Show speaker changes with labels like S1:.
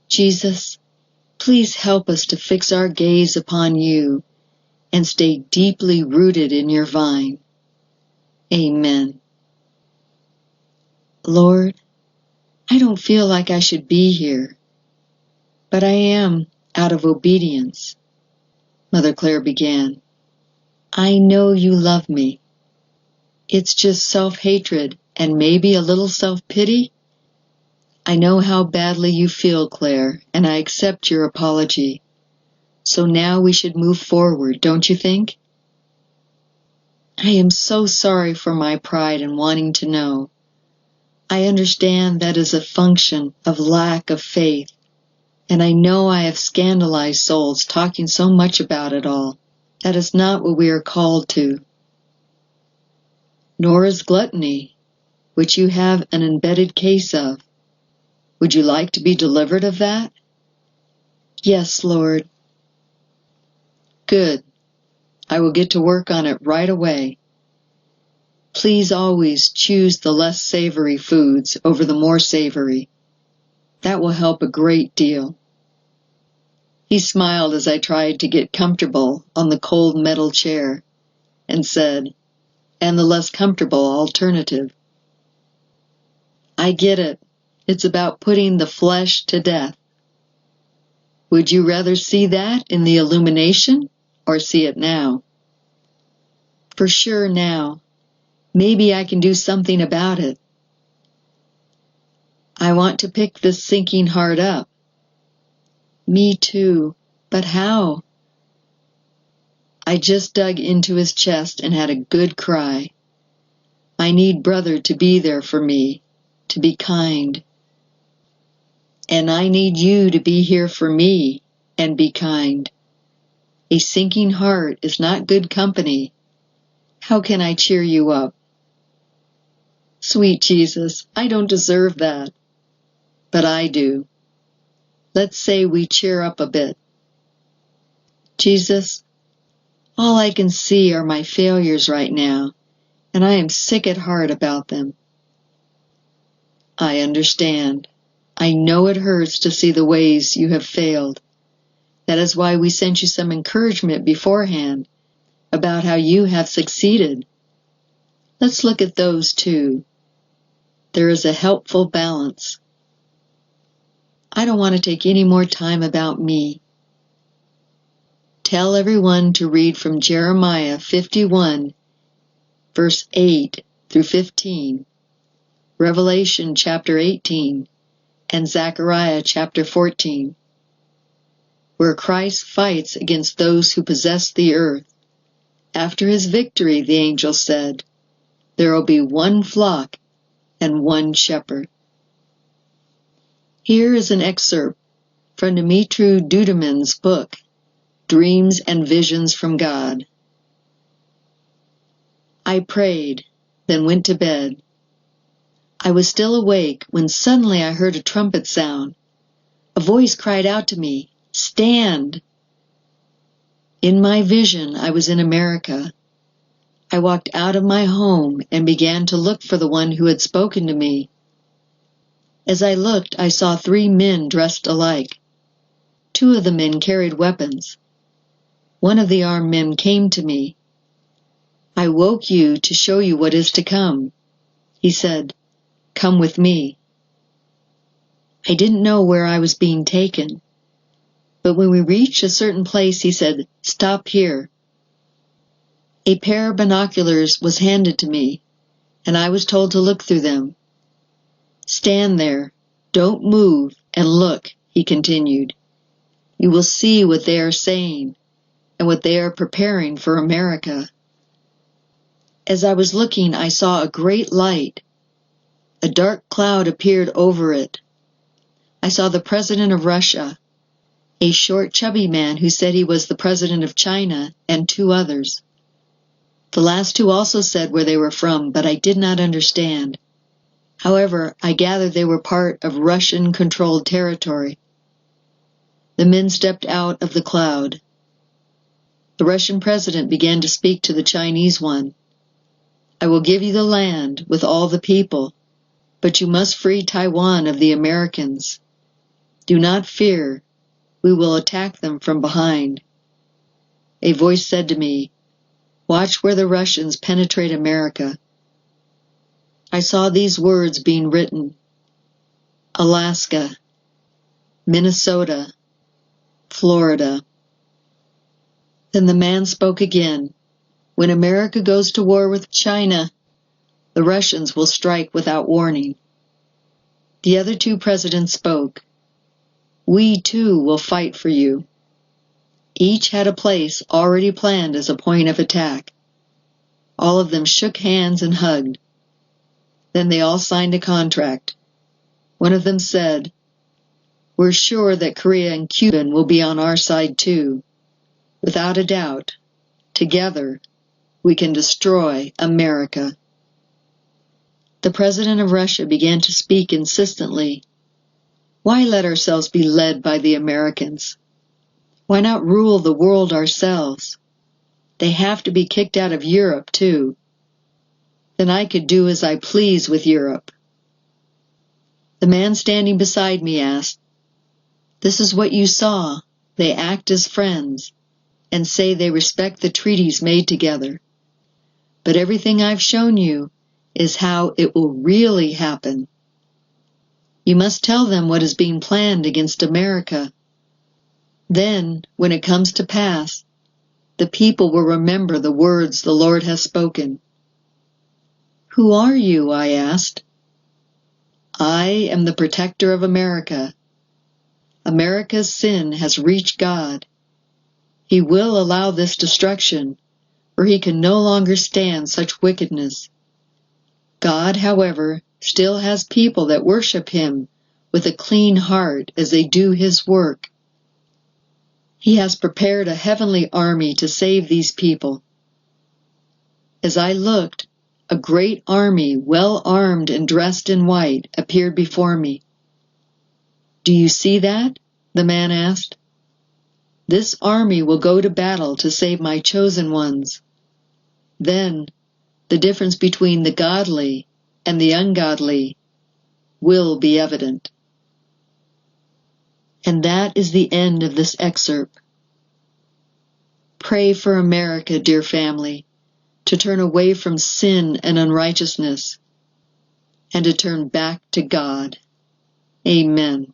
S1: Jesus, please help us to fix our gaze upon you and stay deeply rooted in your vine. Amen. Lord, I don't feel like I should be here, but I am out of obedience. Mother Claire began. I know you love me. It's just self-hatred and maybe a little self-pity. I know how badly you feel, Claire, and I accept your apology. So now we should move forward, don't you think? I am so sorry for my pride in wanting to know. I understand that is a function of lack of faith, and I know I have scandalized souls talking so much about it all. That is not what we are called to. Nor is gluttony, which you have an embedded case of. Would you like to be delivered of that? Yes, Lord. Good. I will get to work on it right away. Please always choose the less savory foods over the more savory. That will help a great deal. He smiled as I tried to get comfortable on the cold metal chair and said, and the less comfortable alternative. I get it. It's about putting the flesh to death. Would you rather see that in the illumination or see it now? For sure now. Maybe I can do something about it. I want to pick this sinking heart up. Me too, but how? I just dug into his chest and had a good cry. I need brother to be there for me, to be kind. And I need you to be here for me and be kind. A sinking heart is not good company. How can I cheer you up? Sweet Jesus, I don't deserve that. But I do. Let's say we cheer up a bit. Jesus, all I can see are my failures right now, and I am sick at heart about them. I understand. I know it hurts to see the ways you have failed. That is why we sent you some encouragement beforehand about how you have succeeded. Let's look at those too. There is a helpful balance. I don't want to take any more time about me. Tell everyone to read from Jeremiah 51, verse 8 through 15, Revelation chapter 18, and Zechariah chapter 14, where Christ fights against those who possess the earth. After his victory, the angel said, there will be one flock and one shepherd. Here is an excerpt from Dumitru Duduman's book, Dreams and Visions from God. I prayed, then went to bed. I was still awake when suddenly I heard a trumpet sound. A voice cried out to me, "Stand!" In my vision, I was in America. I walked out of my home and began to look for the one who had spoken to me. As I looked, I saw 3 men dressed alike. 2 of the men carried weapons. One of the armed men came to me. I woke you to show you what is to come. He said, "Come with me." I didn't know where I was being taken. But when we reached a certain place, he said, "Stop here." A pair of binoculars was handed to me, and I was told to look through them. "Stand there, don't move, and look," he continued. "You will see what they are saying, and what they are preparing for America." As I was looking, I saw a great light. A dark cloud appeared over it. I saw the president of Russia, a short, chubby man who said he was the president of China, and 2 others. The last 2 also said where they were from, but I did not understand. However, I gathered they were part of Russian-controlled territory. The men stepped out of the cloud. The Russian president began to speak to the Chinese one. "I will give you the land with all the people, but you must free Taiwan of the Americans. Do not fear. We will attack them from behind. A voice said to me, watch where the Russians penetrate America. I saw these words being written: Alaska, Minnesota, Florida. Then the man spoke again. When America goes to war with China, the Russians will strike without warning. The other two presidents spoke. We too will fight for you. Each had a place already planned as a point of attack. All of them shook hands and hugged. Then they all signed a contract. One of them said, we're sure that Korea and Cuba will be on our side too. Without a doubt, together, we can destroy America. The president of Russia began to speak insistently. Why let ourselves be led by the Americans? Why not rule the world ourselves? They have to be kicked out of Europe too. Then I could do as I please with Europe. The man standing beside me asked, this is what you saw. They act as friends and say they respect the treaties made together. But everything I've shown you is how it will really happen. You must tell them what is being planned against America. Then, when it comes to pass, the people will remember the words the Lord has spoken. Who are you? I asked. I am the protector of America. America's sin has reached God. He will allow this destruction, for he can no longer stand such wickedness. God, however, still has people that worship him with a clean heart as they do his work. He has prepared a heavenly army to save these people. As I looked, a great army, well armed and dressed in white, appeared before me. Do you see that? The man asked. This army will go to battle to save my chosen ones. Then, the difference between the godly and the ungodly will be evident. And that is the end of this excerpt. Pray for America, dear family, to turn away from sin and unrighteousness and to turn back to God. Amen.